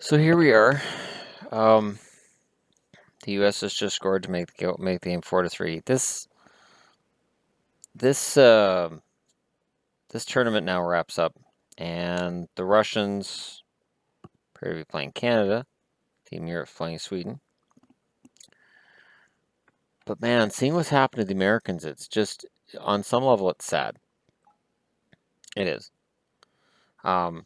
So here we are. Um, the U.S. has just scored to make the game 4-3. This this tournament now wraps up, and the Russians appear to be playing Canada. Team Europe playing Sweden. But man, seeing what's happened to the Americans, it's just on some level it's sad. It is. Um,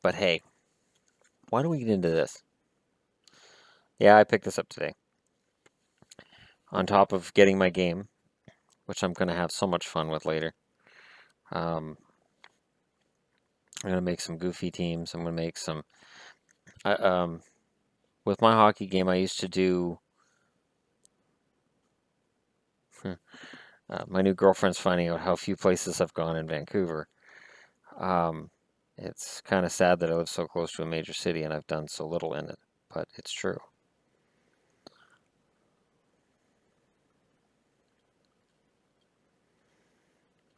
but hey, why don't we get into this? Yeah, I picked this up today. On top of getting my game, which I'm going to have so much fun with later. Um, I'm going to make some goofy teams. I'm going to make some. With my hockey game, I used to do. My new girlfriend's finding out how few places I've gone in Vancouver. Um, it's kind of sad that I live so close to a major city and I've done so little in it, but it's true.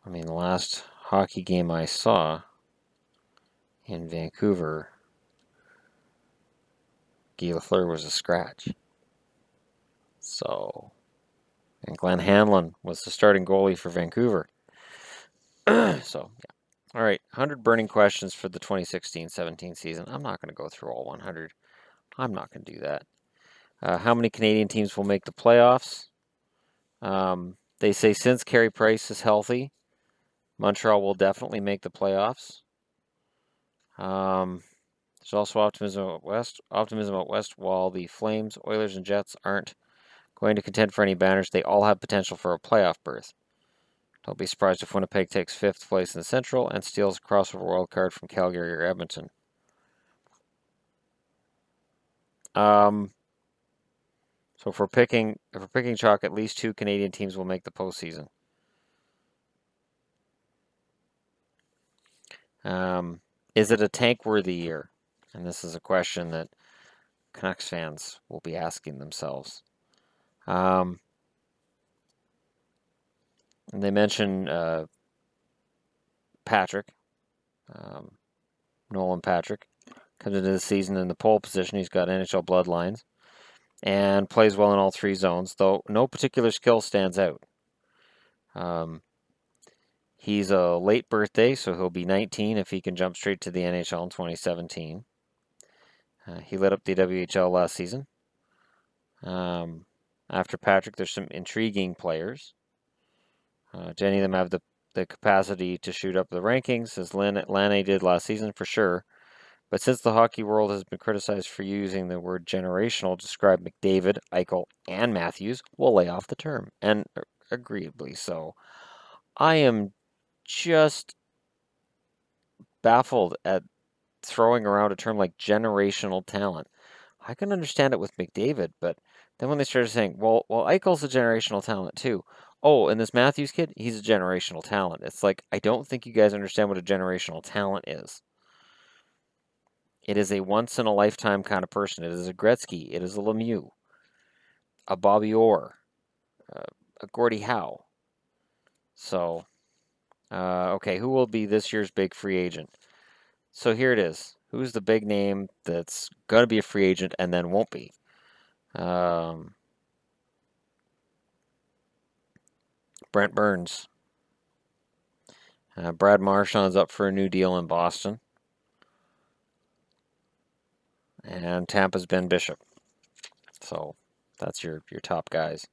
I mean, the last hockey game I saw in Vancouver, Guy Lafleur was a scratch. So, and Glenn Hanlon was the starting goalie for Vancouver. So, yeah. All right, 100 burning questions for the 2016-17 season. I'm not going to go through all 100. I'm not going to do that. How many Canadian teams will make the playoffs? They say since Carey Price is healthy, Montreal will definitely make the playoffs. There's also optimism out west. Optimism out west. While the Flames, Oilers, and Jets aren't going to contend for any banners, they all have potential for a playoff berth. Don't be surprised if Winnipeg takes fifth place in the Central and steals a crossover wild card from Calgary or Edmonton. So if we're picking chalk, at least two Canadian teams will make the postseason. Is it a tank-worthy year? And this is a question that Canucks fans will be asking themselves. And they mention Patrick, Nolan Patrick, comes into the season in the pole position. He's got NHL bloodlines and plays well in all three zones, though no particular skill stands out. He's a late birthday, so he'll be 19 if he can jump straight to the NHL in 2017. He lit up the WHL last season. After Patrick, there's some intriguing players. Any of them have the capacity to shoot up the rankings, as Laine did last season for sure. But since the hockey world has been criticized for using the word generational to describe McDavid, Eichel, and Matthews, we'll lay off the term, and agreeably so. I am just baffled at throwing around a term like generational talent. I can understand it with McDavid, but then when they started saying, well, Eichel's a generational talent too. Oh, and this Matthews kid, he's a generational talent. It's like, I don't think you guys understand what a generational talent is. It is a once-in-a-lifetime kind of person. It is a Gretzky. It is a Lemieux. A Bobby Orr. A Gordie Howe. So, okay, who will be this year's big free agent? So here it is. Who's the big name that's going to be a free agent and then won't be? Brent Burns. Brad Marchand's up for a new deal in Boston. And Tampa's Ben Bishop. So that's your top guys.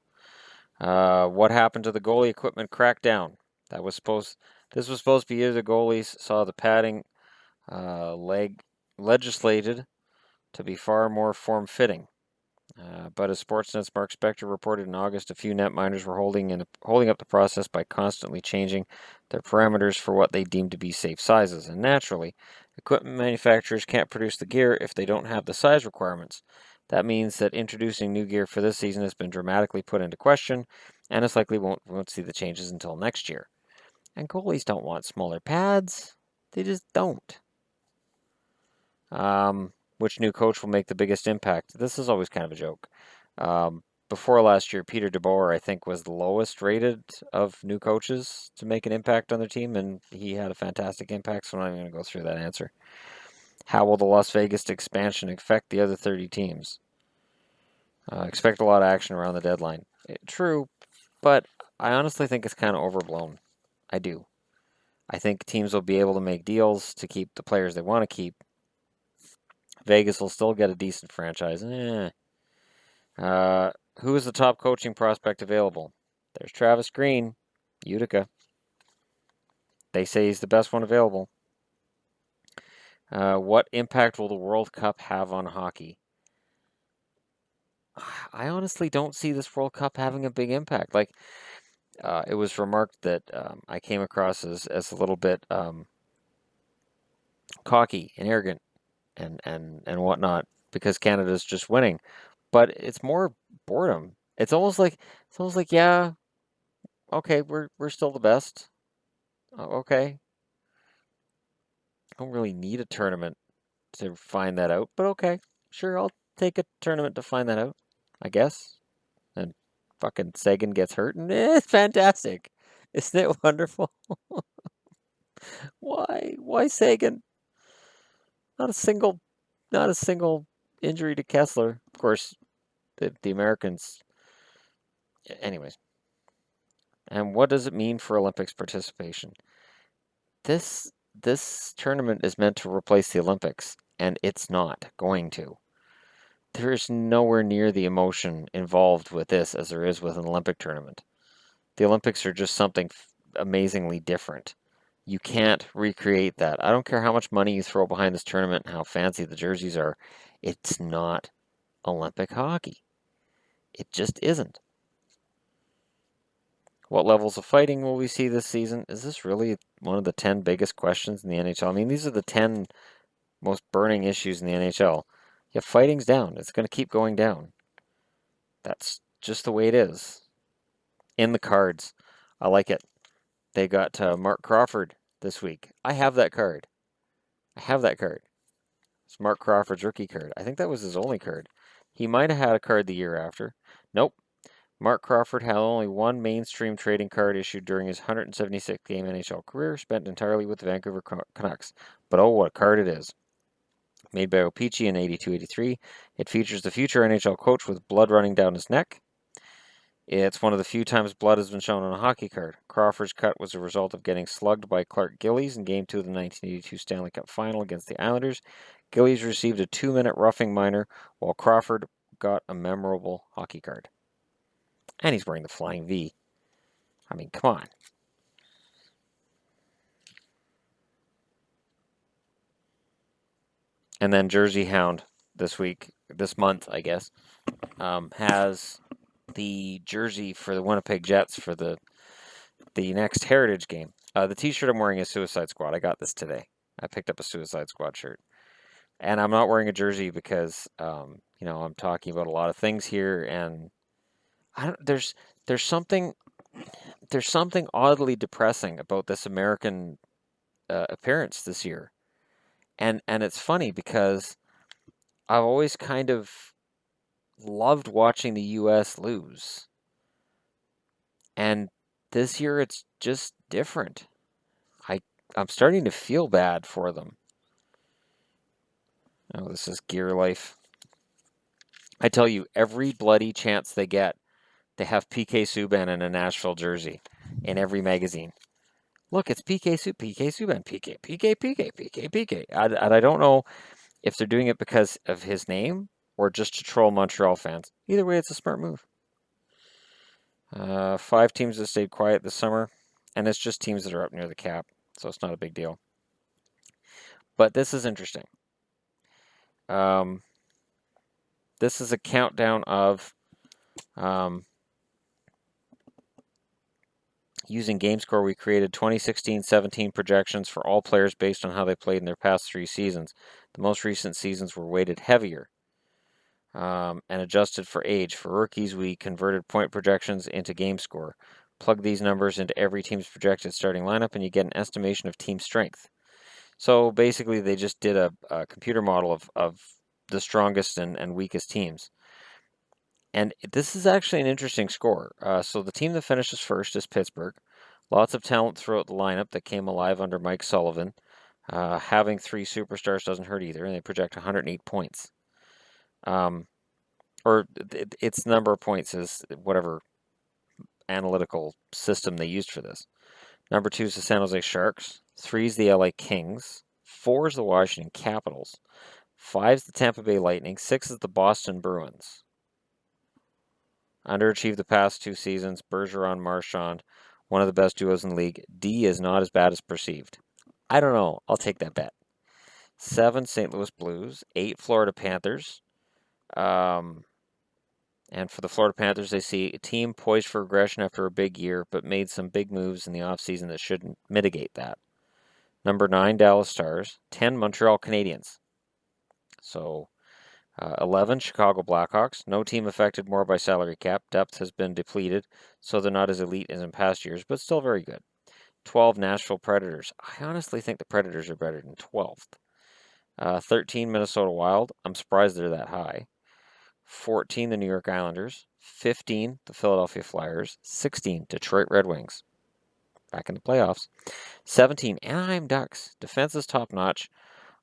What happened to the goalie equipment crackdown? This was supposed to be years the goalies saw the padding legislated to be far more form-fitting. But as Sportsnet's Mark Spector reported in August, a few netminders were holding up the process by constantly changing their parameters for what they deemed to be safe sizes. And naturally, equipment manufacturers can't produce the gear if they don't have the size requirements. That means that introducing new gear for this season has been dramatically put into question, and it's likely won't see the changes until next year. And goalies don't want smaller pads. They just don't. Which new coach will make the biggest impact? This is always kind of a joke. before last year, Peter DeBoer, I think, was the lowest rated of new coaches to make an impact on their team, and he had a fantastic impact, so I'm not even going to go through that answer. How will the Las Vegas expansion affect the other 30 teams? Expect a lot of action around the deadline. True, but I honestly think it's kind of overblown. I do. I think teams will be able to make deals to keep the players they want to keep. Vegas will still get a decent franchise. Who is the top coaching prospect available? There's Travis Green, Utica. They say he's the best one available. What impact will the World Cup have on hockey? I honestly don't see this World Cup having a big impact. Like, it was remarked that I came across as a little bit cocky and arrogant and whatnot because Canada's just winning. But it's more boredom. It's almost like yeah, okay, we're still the best. Okay, I don't really need a tournament to find that out, but okay, sure, I'll take a tournament to find that out, I guess. And fucking Sagan gets hurt, and it's fantastic. Isn't it wonderful? Why Sagan? Not a single, not a single injury to Kessler. Of course, the Americans. Anyways, and what does it mean for Olympics participation? This tournament is meant to replace the Olympics, and it's not going to. There is nowhere near the emotion involved with this as there is with an Olympic tournament. The Olympics are just something amazingly different. You can't recreate that. I don't care how much money you throw behind this tournament and how fancy the jerseys are. It's not Olympic hockey. It just isn't. What levels of fighting will we see this season? Is this really one of the 10 biggest questions in the NHL? I mean, these are the 10 most burning issues in the NHL. Yeah, fighting's down. It's going to keep going down. That's just the way it is. In the cards. I like it. They got Mark Crawford this week. I have that card. I have that card. It's Mark Crawford's rookie card. I think that was his only card. He might have had a card the year after. Nope. Mark Crawford had only one mainstream trading card issued during his 176-game NHL career, spent entirely with the Vancouver Canucks. But oh, what a card it is. Made by O-Pee-Chee in 82-83, it features the future NHL coach with blood running down his neck. It's one of the few times blood has been shown on a hockey card. Crawford's cut was a result of getting slugged by Clark Gillies in Game 2 of the 1982 Stanley Cup Final against the Islanders. Gillies received a 2-minute roughing minor, while Crawford got a memorable hockey card. And he's wearing the Flying V. I mean, come on. And then Jersey Hound this month, I guess, has the jersey for the Winnipeg Jets for the next Heritage game. The t-shirt I'm wearing is Suicide Squad. I got this today. I picked up a Suicide Squad shirt. And I'm not wearing a jersey because, I'm talking about a lot of things here, and there's something oddly depressing about this American appearance this year, and it's funny because I've always kind of loved watching the U.S. lose, and this year it's just different. I'm starting to feel bad for them. Oh, this is Gear Life. I tell you, every bloody chance they get, they have PK Subban in a Nashville jersey in every magazine. Look, it's PK Subban, PK. And I don't know if they're doing it because of his name or just to troll Montreal fans. Either way, it's a smart move. 5 teams have stayed quiet this summer, and it's just teams that are up near the cap, so it's not a big deal. But this is interesting. This is a countdown of using GameScore. We created 2016-17 projections for all players based on how they played in their past 3 seasons. The most recent seasons were weighted heavier and adjusted for age. For rookies, we converted point projections into GameScore. Plug these numbers into every team's projected starting lineup, and you get an estimation of team strength. So basically, they just did a computer model of the strongest and weakest teams. And this is actually an interesting score. So the team that finishes first is Pittsburgh. Lots of talent throughout the lineup that came alive under Mike Sullivan. Having 3 superstars doesn't hurt either, and they project 108 points. Or its number of points is whatever analytical system they used for this. Number 2 is the San Jose Sharks. 3 is the LA Kings. 4 is the Washington Capitals. 5 is the Tampa Bay Lightning. 6 is the Boston Bruins. Underachieved the past 2 seasons. Bergeron, Marchand, one of the best duos in the league. D is not as bad as perceived. I don't know. I'll take that bet. 7, St. Louis Blues. 8, Florida Panthers. And for the Florida Panthers, they see a team poised for regression after a big year, but made some big moves in the offseason that should mitigate that. Number 9, Dallas Stars. 10, Montreal Canadiens. So 11, Chicago Blackhawks. No team affected more by salary cap. Depth has been depleted, so they're not as elite as in past years, but still very good. 12, Nashville Predators. I honestly think the Predators are better than 12th. 13, Minnesota Wild. I'm surprised they're that high. 14, the New York Islanders. 15, the Philadelphia Flyers. 16, Detroit Red Wings. Back in the playoffs. 17, Anaheim Ducks. Defense is top-notch.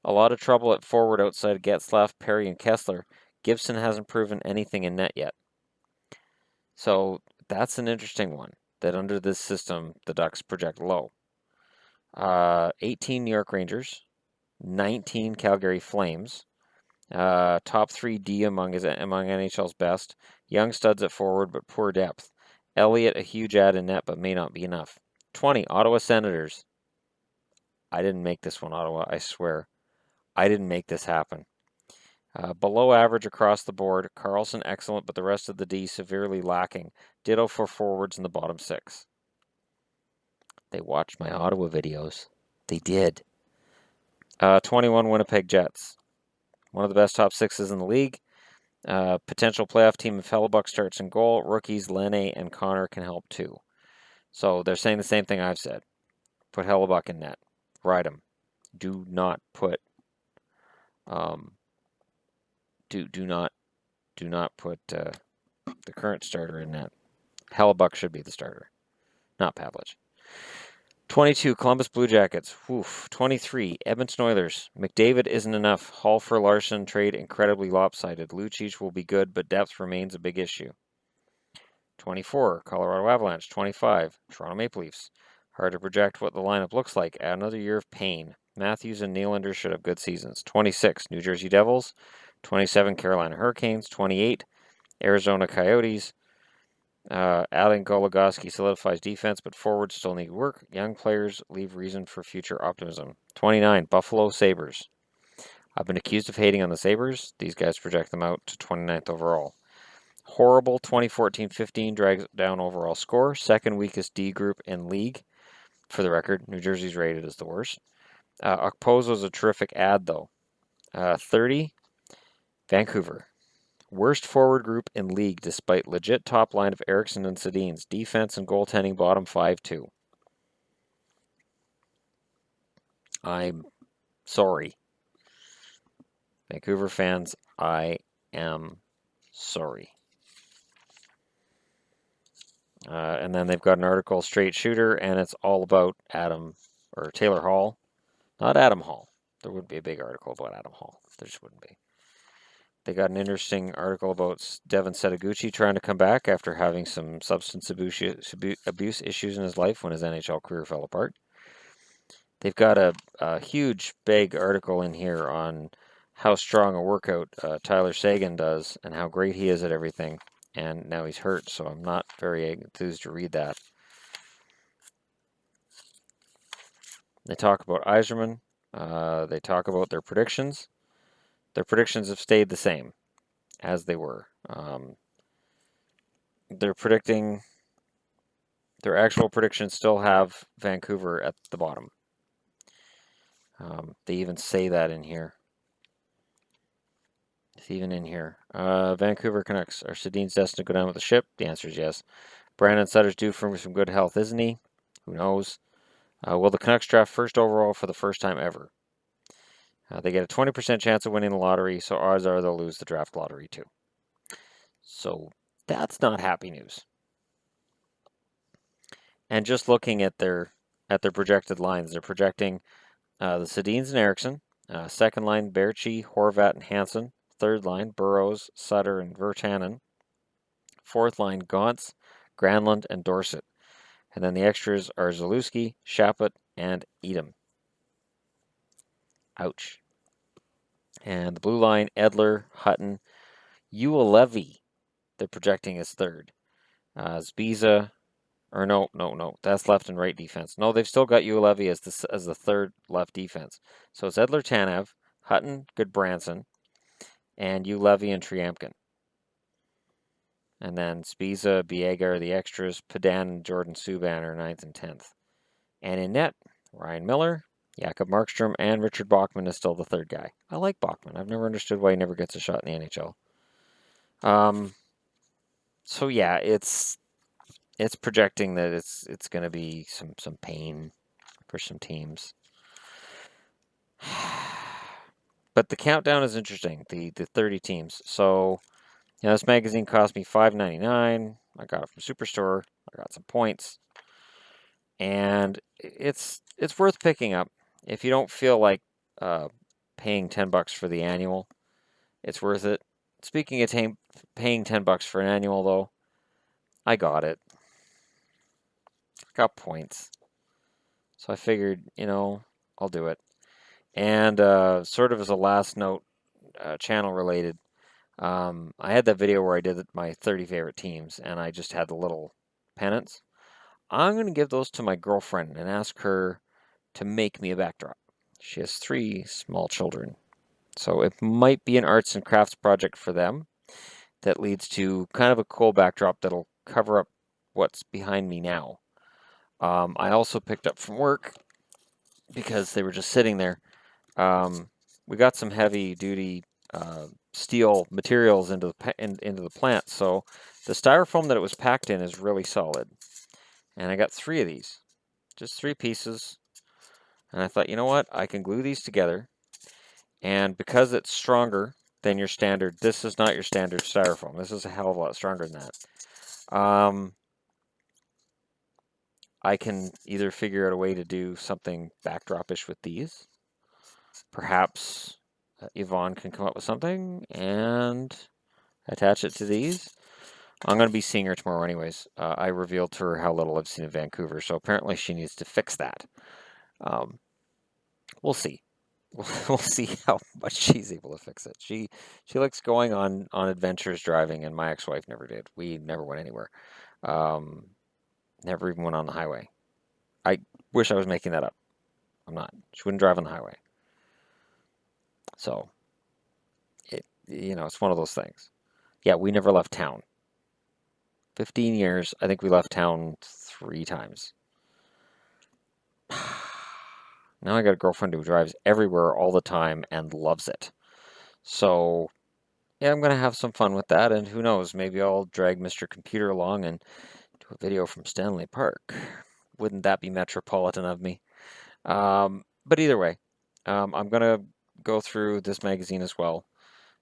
A lot of trouble at forward outside Getzlaf, Perry, and Kessler. Gibson hasn't proven anything in net yet. So that's an interesting one, that under this system, the Ducks project low. 18, New York Rangers. 19, Calgary Flames. Top 3 D among NHL's best. Young studs at forward, but poor depth. Elliott, a huge add in net, but may not be enough. 20, Ottawa Senators. I didn't make this one, Ottawa, I swear. I didn't make this happen. Below average across the board. Carlson excellent, but the rest of the D severely lacking. Ditto for forwards in the bottom 6. They watched my Ottawa videos. They did. 21, Winnipeg Jets. One of the best top 6s in the league. Potential playoff team if Hellebuck starts in goal. Rookies Lenne and Connor can help too. So they're saying the same thing I've said. Put Hellebuck in net. Ride him. Do not put do not put the current starter in net. Hellebuck should be the starter, not Pavlich. 22, Columbus Blue Jackets. 23, Edmonton Oilers. McDavid isn't enough. Hall for Larson trade incredibly lopsided. Lucic will be good, but depth remains a big issue. 24, Colorado Avalanche. 25, Toronto Maple Leafs. Hard to project what the lineup looks like. Add another year of pain. Matthews and Nylander should have good seasons. 26, New Jersey Devils. 27, Carolina Hurricanes. 28, Arizona Coyotes. Alan Goligoski solidifies defense, but forwards still need work. Young players leave reason for future optimism. 29, Buffalo Sabres. I've been accused of hating on the Sabres. These guys project them out to 29th overall. Horrible 2014-15 drags down overall score. Second weakest D group in league. For the record, New Jersey's rated as the worst. Okpozo's a terrific ad, though. 30, Vancouver. Worst forward group in league despite legit top line of Eriksson and Sedin's. Defense and goaltending bottom 5 too. I'm sorry. Vancouver fans, I am sorry. And then they've got an article, Straight Shooter, and it's all about Taylor Hall. Not Adam Hall. There wouldn't be a big article about Adam Hall. There just wouldn't be. They got an interesting article about Devin Setaguchi trying to come back after having some substance abuse issues in his life when his NHL career fell apart. They've got a huge, big article in here on how strong a workout Tyler Seguin does and how great he is at everything. And now he's hurt, so I'm not very enthused to read that. They talk about Yzerman. They talk about their predictions. Their predictions have stayed the same as they were. They're predicting, their actual predictions still have Vancouver at the bottom. They even say that in here. It's even in here. Vancouver Canucks. Are Sedin's destined to go down with the ship? The answer is yes. Brandon Sutter's due for some good health, isn't he? Who knows? Will the Canucks draft first overall for the first time ever? They get a 20% chance of winning the lottery, so odds are they'll lose the draft lottery too. So That's not happy news. And just looking at their projected lines, they're projecting the Sedins and Eriksson, second line Berchi, Horvat, and Hansen, third line Burrows, Sutter, and Virtanen, fourth line Gauntz, Granlund, and Dorsett. And then the extras are Zalewski, Shaput, and Edom. Ouch. And the blue line, Edler, Hutton, Uelevi, they're projecting as third. Zbiza, or no, that's left and right defense. No, they've still got Uelevi as the third left defense. So it's Edler, Tanev, Hutton, Goodbranson, and Uelevi and Triamkin. And then Zbiza, Biega are the extras. Padan and Jordan Subban are 9th and 10th. And in net, Ryan Miller, Jakob Markstrom, and Richard Bachman is still the third guy. I like Bachman. I've never understood why he never gets a shot in the NHL. So yeah, it's projecting that it's going to be some pain for some teams. But the countdown is interesting. The 30 teams. So this magazine cost me $5.99. I got it from Superstore. I got some points, and it's worth picking up if you don't feel like paying $10 for the annual. It's worth it. Speaking of paying $10 for an annual, though, I got it. Got points. So I figured, I'll do it. And sort of as a last note, channel related, I had that video where I did my 30 favorite teams, and I just had the little pennants. I'm going to give those to my girlfriend and ask her to make me a backdrop. She has 3 small children. So it might be an arts and crafts project for them that leads to kind of a cool backdrop that'll cover up what's behind me now. I also picked up from work, because they were just sitting there. We got some heavy duty steel materials into the plant, so the styrofoam that it was packed in is really solid. And I got 3 of these, just 3 pieces. And I thought, you know what? I can glue these together. And because it's stronger than your standard, this is not your standard styrofoam. This is a hell of a lot stronger than that. I can either figure out a way to do something backdrop-ish with these. Perhaps Yvonne can come up with something and attach it to these. I'm going to be seeing her tomorrow anyways. I revealed to her how little I've seen of Vancouver, so apparently she needs to fix that. We'll see. We'll see how much she's able to fix it. She likes going on adventures driving, and my ex-wife never did. We never went anywhere. Never even went on the highway. I wish I was making that up. I'm not. She wouldn't drive on the highway. So, it's one of those things. Yeah, we never left town. 15 years, I think we left town 3 times. Now I got a girlfriend who drives everywhere all the time and loves it. So, yeah, I'm going to have some fun with that, and who knows, maybe I'll drag Mr. Computer along and do a video from Stanley Park. Wouldn't that be metropolitan of me? But either way, I'm going to go through this magazine as well.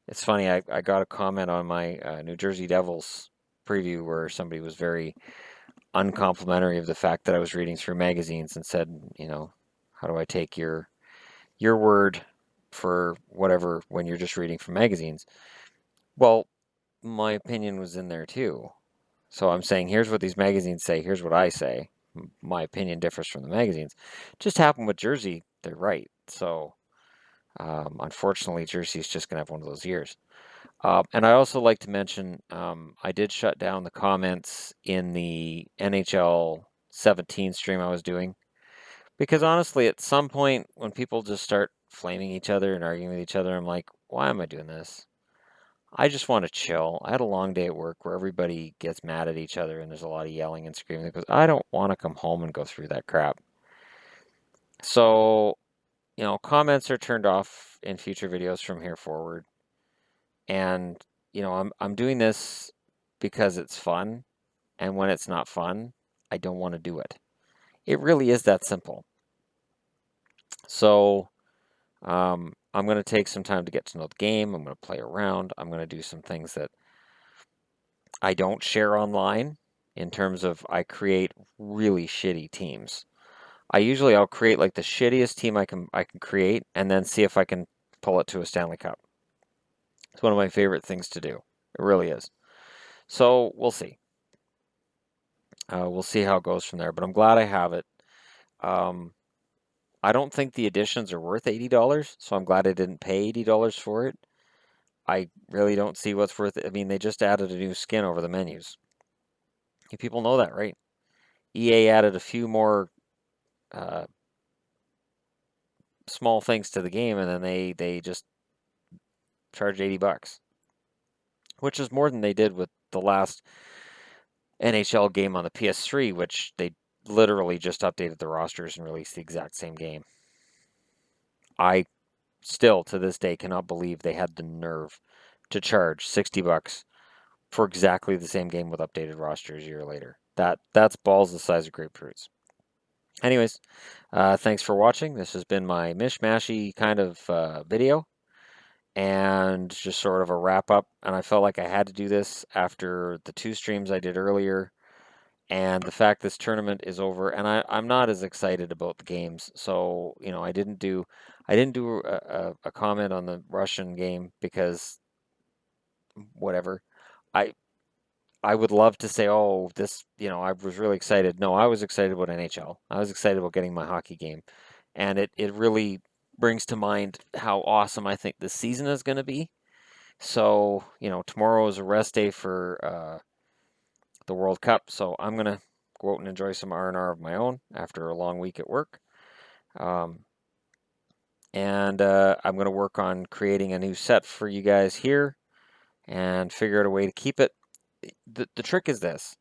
It's funny, I got a comment on my New Jersey Devils preview where somebody was very uncomplimentary of the fact that I was reading through magazines and said, how do I take your word for whatever when you're just reading from magazines? Well, my opinion was in there too. So I'm saying, here's what these magazines say, here's what I say. My opinion differs from the magazines. Just happened with Jersey, they're right. So unfortunately, Jersey's just going to have one of those years. And I also like to mention, I did shut down the comments in the NHL 17 stream I was doing. Because honestly, at some point, when people just start flaming each other and arguing with each other, I'm like, why am I doing this? I just want to chill. I had a long day at work where everybody gets mad at each other and there's a lot of yelling and screaming because I don't want to come home and go through that crap. So, comments are turned off in future videos from here forward. And, I'm doing this because it's fun. And when it's not fun, I don't want to do it. It really is that simple. So, I'm going to take some time to get to know the game. I'm going to play around. I'm going to do some things that I don't share online in terms of I create really shitty teams. I'll create like the shittiest team I can create and then see if I can pull it to a Stanley Cup. It's one of my favorite things to do. It really is. So we'll see. We'll see how it goes from there. But I'm glad I have it. Um, I don't think the editions are worth $80, so I'm glad I didn't pay $80 for it. I really don't see what's worth it. I mean, they just added a new skin over the menus. You people know that, right? EA added a few more uh, small things to the game, and then they just charged $80, which is more than they did with the last NHL game on the PS3, which they literally just updated the rosters and released the exact same game. I still, to this day, cannot believe they had the nerve to charge $60 for exactly the same game with updated rosters a year later. That's balls the size of grapefruits. Anyways, thanks for watching. This has been my mishmashy kind of video and just sort of a wrap up. And I felt like I had to do this after the 2 streams I did earlier and the fact this tournament is over. And I'm not as excited about the games. So, I didn't do a comment on the Russian game because whatever. I I would love to say, oh, I was really excited. No, I was excited about NHL. I was excited about getting my hockey game. And it really brings to mind how awesome I think this season is going to be. So, tomorrow is a rest day for the World Cup. So I'm going to go out and enjoy some R&R of my own after a long week at work. Um, and I'm going to work on creating a new set for you guys here and figure out a way to keep it. The trick is this.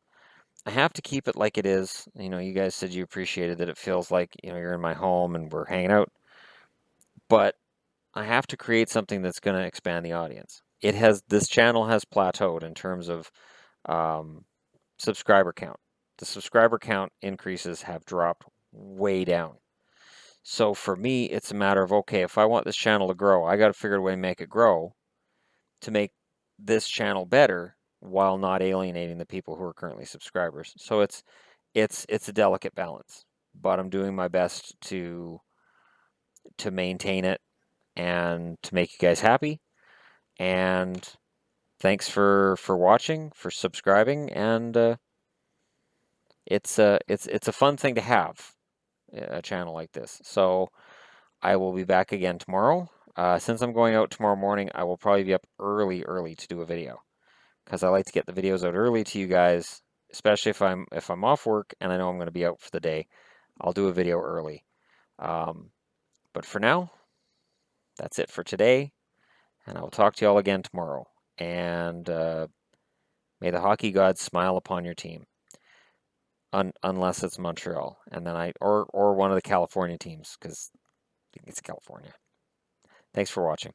I have to keep it like it is. You guys said you appreciated that it feels like, you're in my home and we're hanging out. But I have to create something that's going to expand the audience. This channel has plateaued in terms of um, subscriber count. The subscriber count increases have dropped way down. So for me, it's a matter of, okay, if I want this channel to grow, I got to figure out a way to make it grow to make this channel better while not alienating the people who are currently subscribers. So it's a delicate balance, but I'm doing my best to maintain it and to make you guys happy. And thanks for watching, for subscribing, and it's a fun thing to have a channel like this. So I will be back again tomorrow. Since I'm going out tomorrow morning, I will probably be up early to do a video because I like to get the videos out early to you guys, especially if I'm off work and I know I'm going to be out for the day. I'll do a video early. But for now, that's it for today, and I will talk to you all again tomorrow. And may the hockey gods smile upon your team, unless it's Montreal, and then or one of the California teams, because I think it's California. Thanks for watching.